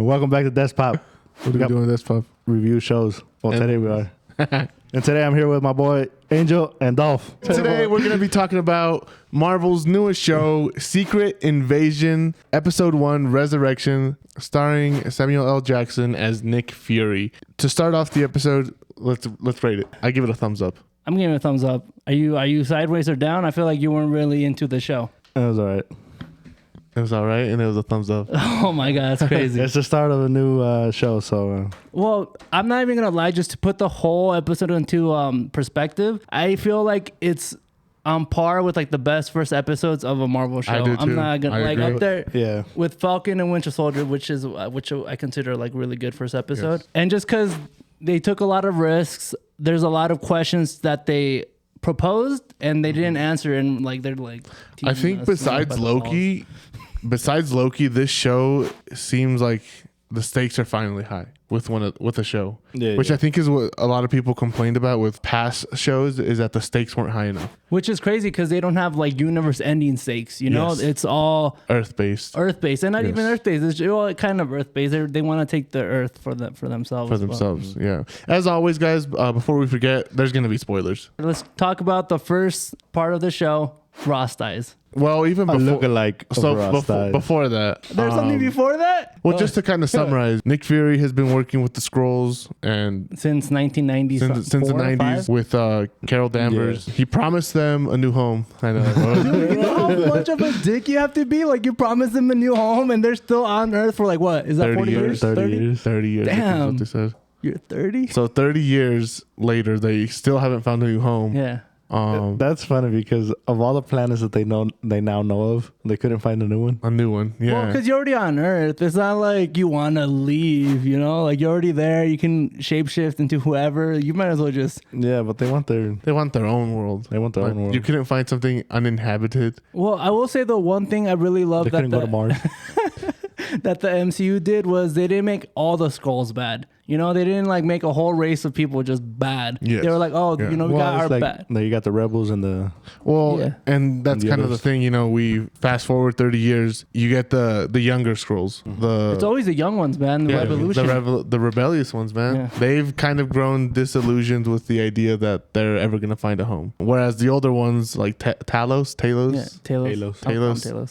And welcome back to Desk Pop. What are we doing Desk Pop? Review shows. Well, today we are. And today I'm here with my boy Angel and Dolph. Today we're going to be talking about Marvel's newest show, Secret Invasion, Episode 1, Resurrection, starring Samuel L. Jackson as Nick Fury. To start off the episode, let's rate it. I give it a thumbs up. I'm giving it a thumbs up. Are you sideways or down? I feel like you weren't really into the show. It was all right. It was all right, and it was a thumbs up. Oh my God, that's crazy. It's the start of a new show, so... Well, I'm not even going to lie, just to put the whole episode into perspective, I feel like it's on par with like the best first episodes of a Marvel show. I do too. I'm not going to like agree. up there Yeah. with Falcon and Winter Soldier, which I consider like really good first episode. Yes. And just because they took a lot of risks, there's a lot of questions that they proposed and they didn't answer, and like they're like... I think besides Loki, this show seems like the stakes are finally high with a show, which I think is what a lot of people complained about with past shows, is that the stakes weren't high enough. Which is crazy because they don't have like universe-ending stakes. You know, it's all Earth-based, and not even Earth-based. It's all kind of Earth-based. They want to take the Earth for themselves. Yeah. As always, guys, before we forget, there's gonna be spoilers. Let's talk about the first part of the show. Ross dies. Well, even before, before that, there's something before that. Well, just to kind of summarize, Nick Fury has been working with the Skrulls and since 1990s, since the 90s with Carol Danvers. Yeah. He promised them a new home. I know. Dude, you know how much of a dick you have to be? Like, you promise them a new home, and they're still on Earth for like what? Is that 40 years? 30 years. Damn. What they said. You're 30. So 30 years later, they still haven't found a new home. Yeah. That's funny because of all the planets that they now know of, they couldn't find a new one. A new one, yeah. Well, because you're already on Earth. It's not like you want to leave, you know? Like, you're already there. You can shapeshift into whoever. You might as well just... Yeah, but they want their own world. They want their own world. You couldn't find something uninhabited. Well, I will say the one thing I really love couldn't go to Mars. that the MCU did was they didn't make all the Skrulls bad. You know, they didn't like make a whole race of people just bad. Yes. They were like, we got our bad. You got the rebels and the... and that's kind of the thing, you know, we fast forward 30 years, you get the younger Skrulls. Mm-hmm. It's always the young ones, man. The revolution. The rebellious ones, man. Yeah. They've kind of grown disillusioned with the idea that they're ever going to find a home. Whereas the older ones, like Talos,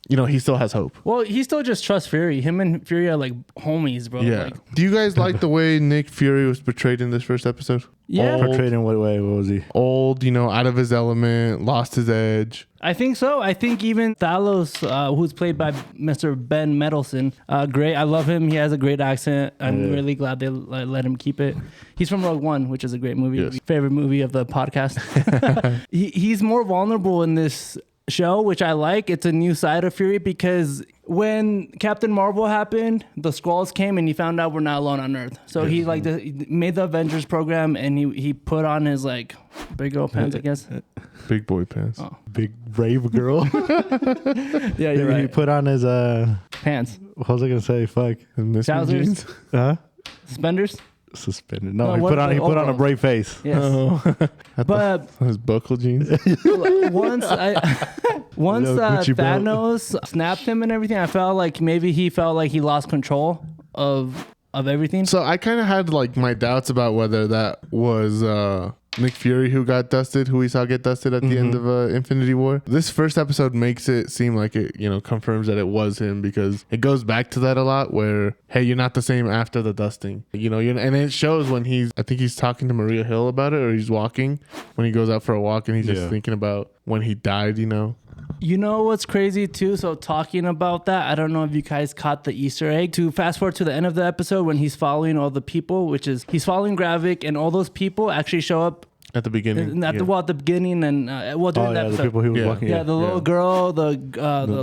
you know, he still has hope. Well, he still just trusts Fury. Him and Fury are like homies, bro. Yeah. Like, do you guys like the way Nick Fury was portrayed in this first episode? Yeah. Portrayed in what way? What was he? Old, you know, out of his element, lost his edge. I think so. I think even Talos, who's played by Mr. Ben Mendelsohn, great. I love him. He has a great accent. I'm really glad they let him keep it. He's from Rogue One, which is a great movie. Yes. Favorite movie of the podcast. He's more vulnerable in this show, which I like. It's a new side of Fury because when Captain Marvel happened, the Skrulls came and he found out we're not alone on Earth. So he like he made the Avengers program and he put on his like big girl pants, I guess. Big boy pants. Oh. Big brave girl. Yeah, you're right. He put on his pants. What was I gonna say? Fuck. Trousers. Huh? Suspenders. Suspended. No, he put on a brave face. Yes. Oh. But his buckle jeans. once Thanos snapped him and everything, I felt like maybe he felt like he lost control of everything. So I kind of had like my doubts about whether that was Nick Fury who we saw get dusted at the end of Infinity War. This first episode makes it seem like it, you know, confirms that it was him, because it goes back to that a lot where, hey, you're not the same after the dusting, you know, and it shows when I think he's talking to Maria Hill about it, or he's walking, when he goes out for a walk and he's just thinking about when he died, you know. You know what's crazy too? So talking about that, I don't know if you guys caught the Easter egg. To fast forward to the end of the episode when he's following all the people, which is he's following Gravik, and all those people actually show up at the beginning. At the beginning, and during that episode. The people he was walking. Yeah, the little girl, the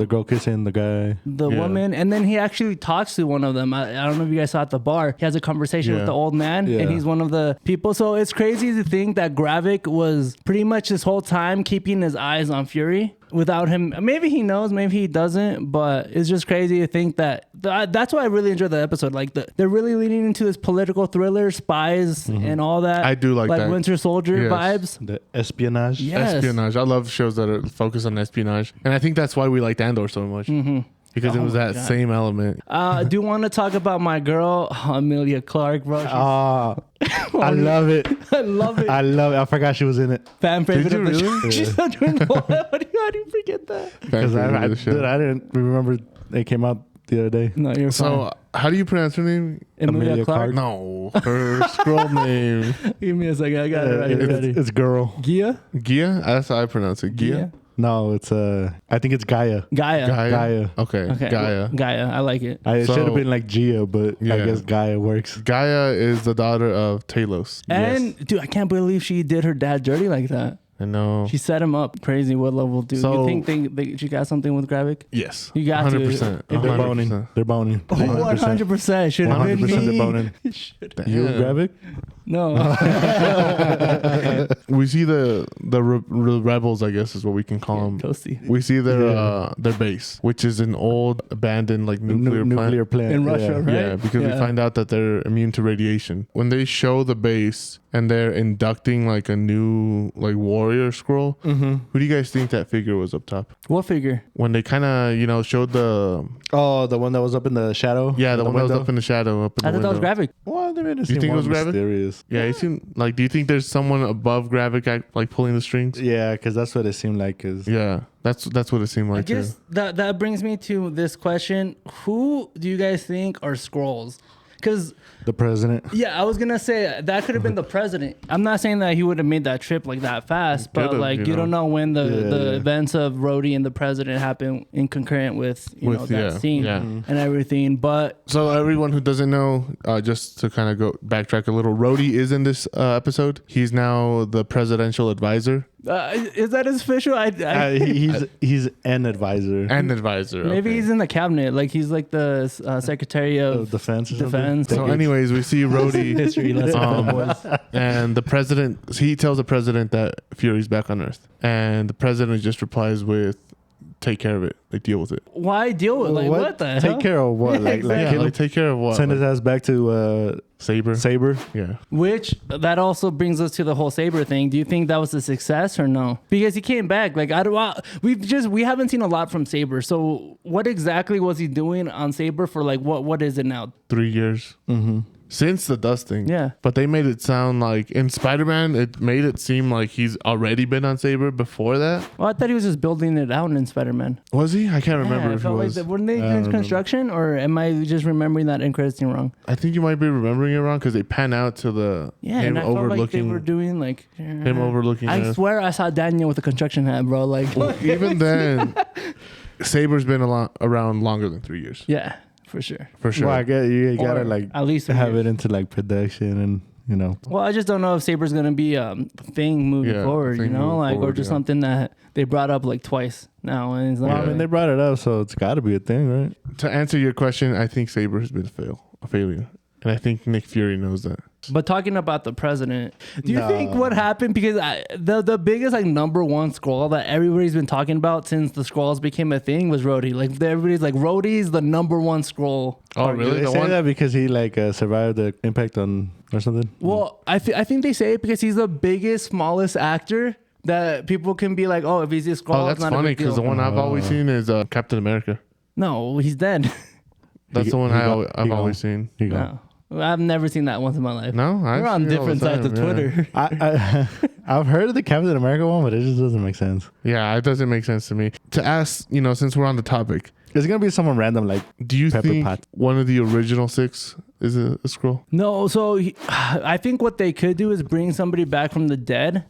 girl kissing the guy, the woman, and then he actually talks to one of them. I don't know if you guys saw at the bar. He has a conversation with the old man, and he's one of the people. So it's crazy to think that Gravik was pretty much this whole time keeping his eyes on Fury. Without him, maybe he knows, maybe he doesn't, but it's just crazy to think that. That's why I really enjoyed the episode. Like they're really leaning into this political thriller, spies, and all that. I do like that. Winter Soldier vibes. The espionage. Yes. Espionage. I love shows that are focused on espionage, and I think that's why we liked Andor so much. Mm-hmm. because it Oh was my that God. same element. I do want to talk about my girl, Amelia Clark, bro. I love it. I love it. I love it. I forgot she was in it. Fan favorite you of the really? show. She's not doing what? How do you forget that? Because Fan I didn't remember it came out the other day. No, you're fine. So how do you pronounce her name? Emilia Amelia Clark. Clark. No, her scroll name. Give me a second. I got it right here. Ready. It's girl. Gia? Gia. That's how I pronounce it. Gia. No, it's I think it's Gaia. Gaia. Gaia. Okay. Okay. Gaia. Gaia. I like it. It So- should have been like Gia, but I Yeah. guess Gaia works. Gaia is the daughter of Talos. And dude, I can't believe she did her dad dirty like that. I know. She set him up crazy. What level, dude? So- You think she got something with Gravik? Yes. You got to. 100%. If They're 100%. boning. They're boning. 100% should have been 100% they're me. boning. Should- You Yeah. grab it? No. We see the rebels, I guess is what we can call them. Toasty. We see their base, which is an old abandoned like nuclear plant. In Russia, yeah. right? Yeah, because we Yeah. find out that they're immune to radiation. When they show the base and they're inducting like a new like warrior scroll, who do you guys think that figure was up top? What figure? When they kind of showed the Oh, the one that was up in the shadow? the one that was window? up in the shadow up in I the thought that was window. Gravik. Well, they made it You seem think it more was Gravik? mysterious. Yeah, it seemed like. Do you think there's someone above Gravik like pulling the strings? Yeah, because that's what it seemed like. Cause Yeah, that's what it seemed I like. guess Too. that brings me to this question: who do you guys think are Skrulls? Because the president. yeah, I was gonna say that could have been the president. I'm not saying that he would have made that trip like that fast, but Could've, like you you know. don't know when the Yeah. events of Rhodey and the president happen in concurrent with that yeah, scene yeah. and everything. But So everyone who doesn't know, just to kind of go backtrack a little, Rhodey is in this episode. He's now the presidential advisor is that his official? He's an advisor and advisor. Maybe okay. he's in the cabinet, like he's like the secretary of of defense. Or something. defense. So, anyways, we see Rhodey History lesson. and the president. He tells the president that Fury's back on Earth, and the president just replies with, "Take care of it. Like deal with it." Why deal with what the Take hell? care of what? Yeah, Like exactly. Yeah, kill like him? take care of what? Send his Like, ass back to Saber. Saber. Yeah. Which that also brings us to the whole Saber thing. Do you think that was a success or no? Because he came back. Like I don't. We haven't seen a lot from Saber. So what exactly was he doing on Saber for? Like what is it now? 3 years. Mm-hmm. Since the dusting. Yeah. But they made it sound like in Spider-Man, it made it seem like he's already been on Saber before that. Well, I thought he was just building it out in Spider-Man. Was he? I can't remember Yeah, I if he felt like was. that. Weren't they I don't in remember. construction, or am I just remembering that interesting wrong? I think you might be remembering it wrong because they pan out to the Yeah, him and I felt like they overlooking were doing like him overlooking. I Earth. swear I saw Daniel with a construction hat, bro. Like Even then, Saber's been around longer than 3 years yeah, for sure. for sure. Well, I guess you gotta Or like at least have it into like production and Well, I just don't know if Saber's gonna be a thing moving Yeah, forward, thing moving or forward, just yeah. something that they brought up like twice now, and it's like, Well, I mean, they brought it up, so it's got to be a thing, right? To answer your question, I think Saber has been a failure, and I think Nick Fury knows that. But talking about the president, do you No. think what happened? Because the biggest like number one scroll that everybody's been talking about since the scrolls became a thing was Rhodey. Like everybody's like Rhodey's the number one scroll. Oh, Did really? they The say one? that because he like survived the impact on or something? Well, I think they say it because he's the biggest, smallest actor that people can be like, oh, if he's a scroll, Oh, it's that's not funny a big because the deal. one I've always seen is Captain America. No, he's dead. That's He- the one he go- I've he always gone. seen. Here you go. No. I've never seen that once in my life. No, We're on see it all the different sides of time, yeah. Twitter. I've heard of the Captain America one, but it just doesn't make sense. Yeah, it doesn't make sense to me. To ask, since we're on the topic, It's gonna be someone random, like do you Pepper think Pot. one of the original 6 is a scroll? No, so I think what they could do is bring somebody back from the dead.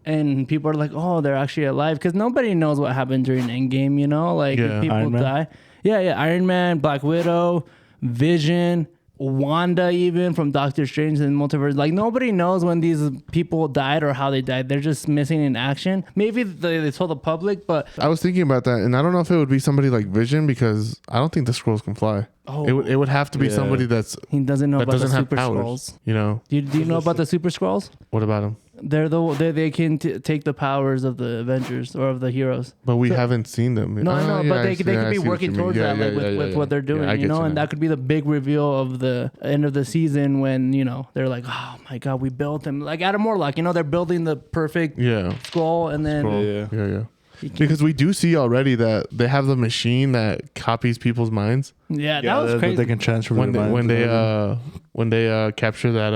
And people are like, oh, they're actually alive. Because nobody knows what happened during Endgame, Like, Yeah. if people Iron Man? die. Yeah, Iron Man, Black Widow, Vision, Wanda, even from Doctor Strange and Multiverse. Like, nobody knows when these people died or how they died. They're just missing in action. Maybe they told the public, but I was thinking about that, and I don't know if it would be somebody like Vision because I don't think the scrolls can fly. Oh. It would have to be Yeah. somebody that he doesn't know about the doesn't have Super powers. Scrolls. You Do you know about the Super Scrolls? what about them? They can take the powers of the Avengers or of the heroes. But we haven't seen them. No, I know, yeah, but they I could see be what working you mean. towards Yeah, that, yeah, like yeah, with yeah, what they're yeah. doing, I get and now. that could be the big reveal of the end of the season when they're like, oh my god, we built him like Adam Warlock. They're building the perfect Yeah. scroll, and then Scroll. Yeah. Yeah. Because we do see already that they have the machine that copies people's minds. Yeah, that was crazy. They can transfer When their minds when they capture that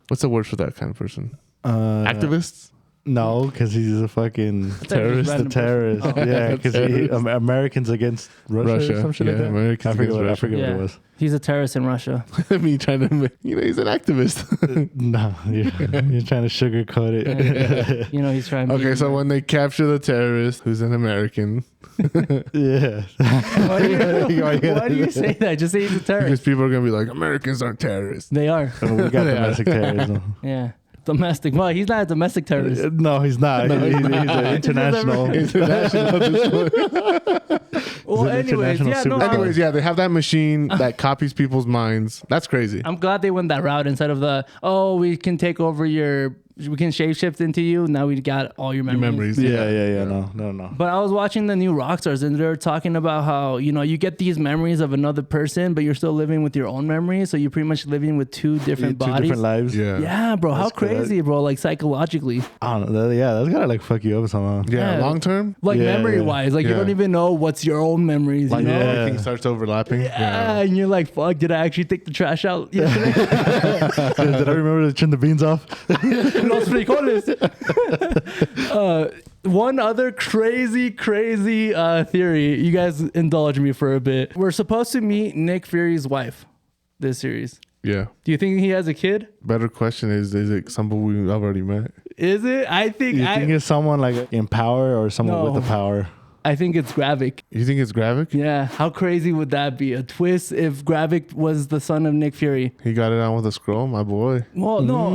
what's the word for that kind of person? Activists? No, because he's a fucking terrorist. The terrorist. Oh. Yeah, because Americans against Russia or some shit like that. Americans I forget against what Yeah. it was. He's a terrorist in Russia. Me trying to, he's an activist. No, you're trying to sugarcoat it. You know, he's trying. Okay, so when they capture the terrorist, who's an American, Yeah. Why do you say that? Just say he's a because terrorist. people are gonna be like, Americans aren't terrorists. They are. We got They are. domestic terrorism. Yeah. Domestic. Well, he's not a domestic terrorist. No, he's not. He's an international. International. Well, an anyways, international yeah, no, superpower. Anyways, yeah, they have that machine that copies people's minds. That's crazy. I'm glad they went that route instead of we can take over we can shapeshift into you. Now we got all your memories. Yeah. No. But I was watching the new Rockstars and they're talking about how, you get these memories of another person, but you're still living with your own memories. So you're pretty much living with two different bodies. Two different lives. Yeah, bro. How That's good. crazy, bro. Like psychologically. I don't know. That's gotta like fuck you up somehow. Yeah, Yeah. long term, Like Yeah, memory wise. Like you Yeah. don't even know what's your own memories. like you know? everything starts overlapping. Yeah, and you're like, fuck, did I actually take the trash out yesterday? Did I remember to turn the beans off? Los frijoles. One other crazy theory. You guys indulge me for a bit. We're supposed to meet Nick Fury's wife this series. Yeah. Do you think he has a kid? Better question is it somebody we've already met? Is it? I think You think it's someone like in power or someone No. with the power? I think it's Gravik. You think it's Gravik? Yeah. How crazy would that be? A twist if Gravik was the son of Nick Fury. He got it on with a scroll, my boy. Well, no,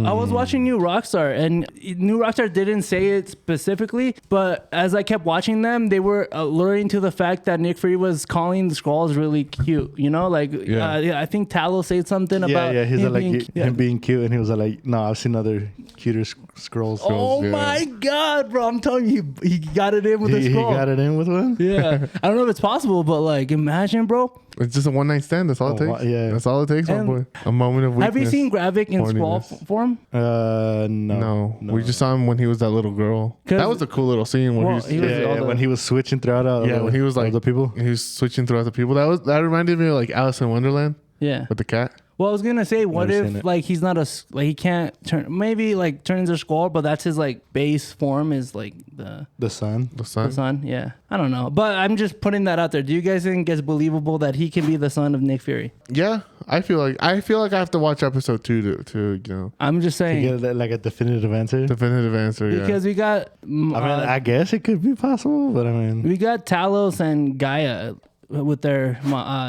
I was watching New Rockstar, and New Rockstar didn't say it specifically, but as I kept watching them, they were alluring to the fact that Nick Fury was calling the Skrulls really cute. You know, like I think Talos said something about He's him like being, him being cute, and he was like, "No, I've seen other cuter scrolls." Oh yeah. my God, bro! I'm telling you, he got it in with the He scroll. got it in with one. Yeah, I don't know if it's possible, but like, imagine, bro. It's just a one night stand. That's all it Oh, takes. yeah. That's all it takes, my And- boy. A moment of weakness. Have you seen Gravik in Skrull horniness. form? No. No. We just saw him when he was that little girl. 'Cause- That was a cool little scene where Well, he's, he was all the- when he was switching throughout. when he was like the people. he was switching throughout the people. That reminded me of like Alice in Wonderland Yeah. with the cat. Well, I was gonna say, what Never seen if it. like he's not he can't turn into a Skrull, but that's his like base form is like The sun. The son. the son. Yeah, I don't know, but I'm just putting that out there. Do you guys think it's believable that he can be the son of Nick Fury? Yeah, I feel like I have to watch episode 2 to I'm just To saying get like a definitive answer. definitive answer. Yeah. because we got I mean, I guess it could be possible, but I mean, we got Talos and Gaia with their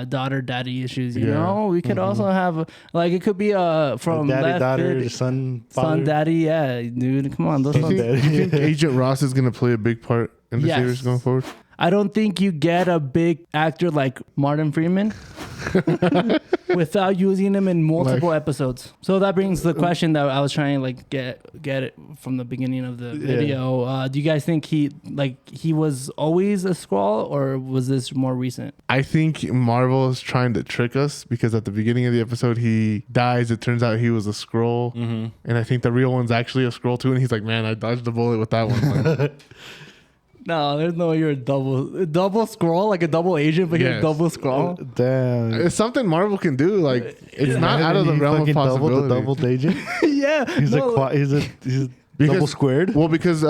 daughter daddy issues. You Yeah. know, we could also have like it could be from daddy, left daughter, field- son, son father. daddy. Yeah, dude, come on, those Do sons. you think Agent Ross is gonna play a big part in the Yes. series going forward? I don't think you get a big actor like Martin Freeman without using him in multiple episodes. So that brings the question that I was trying to like get it from the beginning of the video. Do you guys think he was always a Skrull or was this more recent? I think Marvel is trying to trick us because at the beginning of the episode he dies. It turns out he was a Skrull, and I think the real one's actually a Skrull too. And he's like, "Man, I dodged the bullet with that one." man." No, there's no way you're a double Skrull, like a double agent, but you're a Yes. double Skrull. Damn. It's something Marvel can do. Like it's not out of the realm of possibility. Double agent. Yeah, He's no, he's double squared. Well, because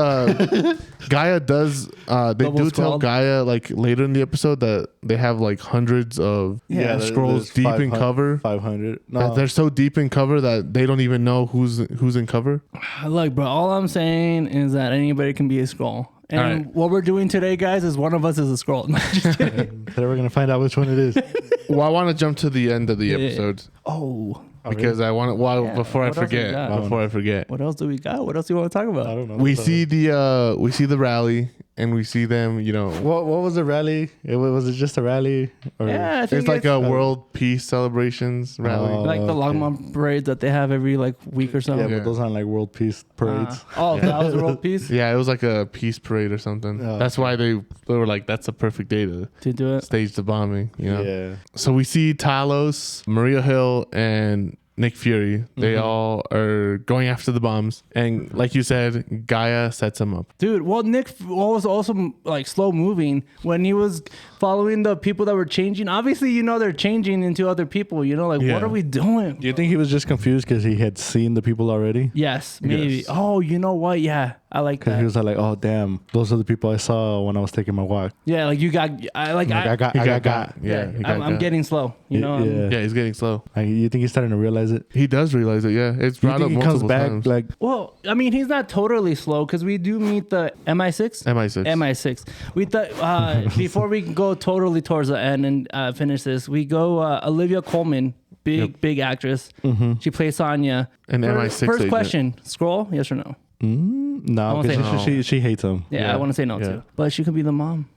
Gaia does. They Double do tell scrolled. Gaia like later in the episode that they have like hundreds of scrolls deep in cover. 500. That No, they're so deep in cover that they don't even know who's in cover. Look, bro, all I'm saying is that anybody can be a Skrull. And All right. what we're doing today, guys, is one of us is a Skrull. No, just kidding. today we're gonna find out which one it is. Well, I want to jump to the end of the Yeah. episode Oh, because I want to. Well, Yeah, before I what else we forget, got? before I forget, what else do we got? What else do you want to talk about? I don't know. we see the rally and we see them. You know, What was the rally? Was it just a rally? Or Yeah, I think it's like a world peace celebrations rally. Oh, like the okay. Longmont parades that they have every like week or so. Yeah, Yeah. but those aren't like world peace parades. That was a world peace Yeah, it was like a peace parade or something. Oh, That's why they were like, that's a perfect day to to do it. stage the bombing. You know. Yeah. So we see Talos, Maria Hill, and Nick Fury. They all are going after the bombs, and like you said, Gaia sets him up. Dude, well, Nick was also like slow moving when he was following the people that were changing. Obviously, you know, they're changing into other people, you know, like, Yeah. what are we doing? Do you think he was just confused because he had seen the people already? Yes, maybe. Yes. Oh, you know what? Yeah, I like Because that. he was like, oh, damn, those are the people I saw when I was taking my walk. Yeah, like you got, I Like, I got. Yeah, he got I'm getting slow, you know? Yeah. Yeah, he's getting slow. Like, you think he's starting to realize it? He does realize it. Yeah, it's You brought up think he comes multiple back times. like, Well, I mean, he's not totally slow because we do meet the MI6. MI6. MI6. We thought before we go totally towards the end and finish this, we go Olivia Colman, big actress. She plays Sonya. An MI6 First agent. question: Scroll? Yes or no? no, won't say because no. she hates him. Yeah, Yeah. I want to say no Yeah. too, but she could be the mom.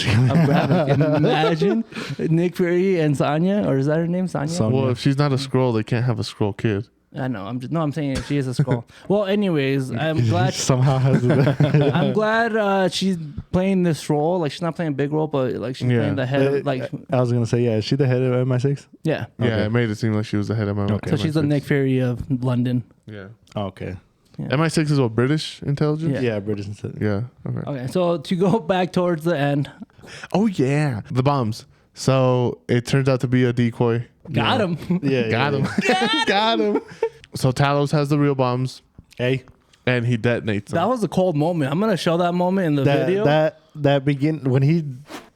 I'm grabbing. Imagine Nick Fury and Sonya, or is that her name, Sonya? Sonya. Well, if she's not a scroll, they can't have a scroll kid. I know. I'm saying she is a scroll. Well, anyways, I'm He glad. somehow has it. I'm glad she's playing this role. Like she's not playing a big role, but like she's Yeah. playing the head. Of, like I was gonna say, yeah, is she the head of MI6? yeah. Yeah, Okay. it made it seem like she was the head of MI6. So she's the Nick Fury of London. Yeah. Oh, okay. Yeah. MI6 is what, British intelligence? Yeah. Yeah, British instead. Yeah. Okay. Okay, so to go back towards the end, Oh yeah, the bombs. So it turns out to be a decoy. got him. Yeah, Got him. Got him. So Talos has the real bombs Hey, and he detonates them. That was a cold moment. I'm gonna show that moment in the video. that begin when he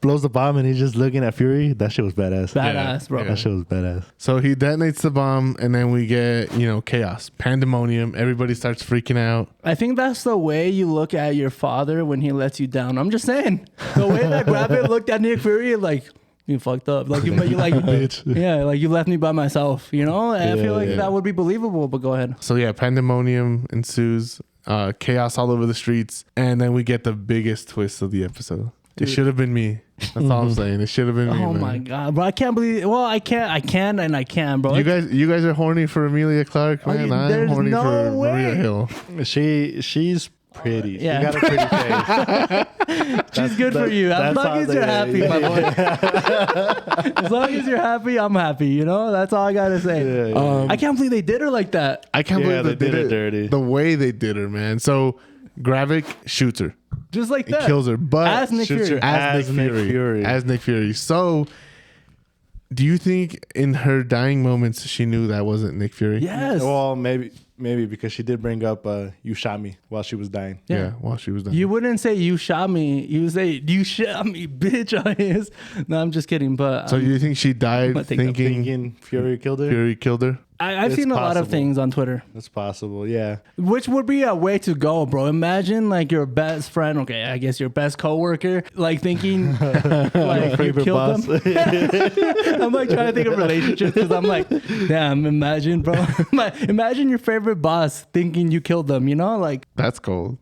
blows the bomb and he's just looking at Fury. That shit was badass. Badass, bro. Yeah. That shit was badass. So he detonates the bomb and then we get, chaos, pandemonium. Everybody starts freaking out. I think that's the way you look at your father when he lets you down. I'm just saying. The way that Rabbit looked at Nick Fury, like, you fucked up. Like you like Bitch. yeah, like you left me by myself, you know? And I feel like Yeah. that would be believable, but go ahead. So yeah, pandemonium ensues, chaos all over the streets, and then we get the biggest twist of the episode. It should have been me. That's all I'm saying. It should have been me. Oh man. my god, bro! I can't believe. Well, I can, bro. You guys are horny for Amelia Clark, Are man. you- I'm there's horny no for way. Maria Hill. She's pretty. Yeah. She got a pretty face. She's good for you. As that's long how as you're happy, my boy. As long as you're happy, I'm happy. You know, that's all I gotta say. Yeah. I can't believe they did her like that. I can't Yeah, believe they they did did it dirty. The way they did her, man. So Gravik shoots her. Just like He that. kills her, but As Nick Shoots Fury. her as Nick Fury. As Nick Fury. So, do you think in her dying moments she knew that wasn't Nick Fury? Yes. Well, maybe because she did bring up you shot me while she was dying. Yeah. While she was done. You wouldn't say you shot me. You would say you shot me, bitch. On his. No, I'm just kidding. But So you think she died gonna take the thinking Fury killed her. Fury killed her? I've It's seen a lot of possible. things on Twitter, That's possible. Yeah. which would be a way to go, bro. Imagine like your best friend, okay, I guess your best coworker, like thinking like you Favorite killed boss. them. I'm like trying to think of relationships because I'm like, damn, imagine, bro. Imagine your favorite boss thinking you killed them. You know, like. That's cold.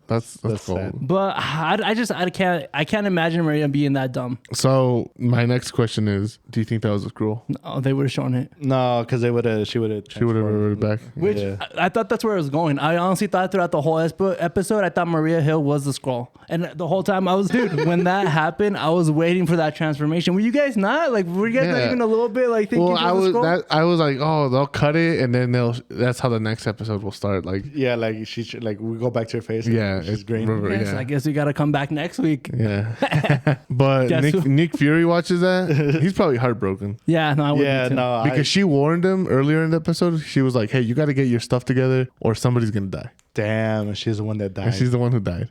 That's That's cold. sad. But I can't imagine Maria being that dumb. So my next question is: do you think that was a scroll? Oh, they would have shown it. No, because she would have. She would have reverted back. Which Yeah. I thought that's where it was going. I honestly thought throughout the whole episode, I thought Maria Hill was the Skrull. And the whole time I was, dude, when that happened, I was waiting for that transformation. Were you guys not? Like, were you guys not Yeah. even a little bit like thinking Well, she was the Skrull? I was like, oh, they'll cut it, and then that's how the next episode will start. Like, Yeah, like we go back to her face. and yeah, she's green. revert- Yes, yeah. I guess we got to come back next week. Yeah. But Guess who- Nick Fury watches that. He's probably heartbroken Yeah, no, I wouldn't. Yeah, too. no, because she warned him earlier in the episode. She was like, hey, you got to get your stuff together or somebody's going to die. damn, she's the one that And died. she's the one who died.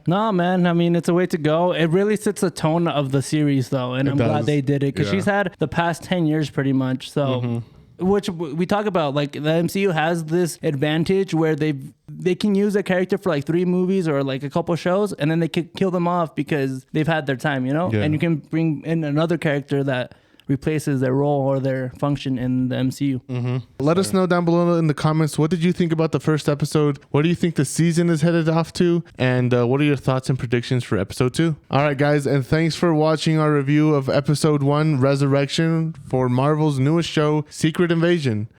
No, man. I mean, it's a way to go. It really sets the tone of the series, though, and I'm glad does. they did it because Yeah. she's had the past 10 years pretty much. So, which we talk about, like the MCU has this advantage where they can use a character for like 3 movies or like a couple shows, and then they can kill them off because they've had their time, you know. Yeah. And you can bring in another character that replaces their role or their function in the MCU. Let us know down below in the comments, what did you think about the first episode? What do you think the season is headed off to? And what are your thoughts and predictions for episode 2? All right, guys, and thanks for watching our review of episode 1, Resurrection, for Marvel's newest show, Secret Invasion.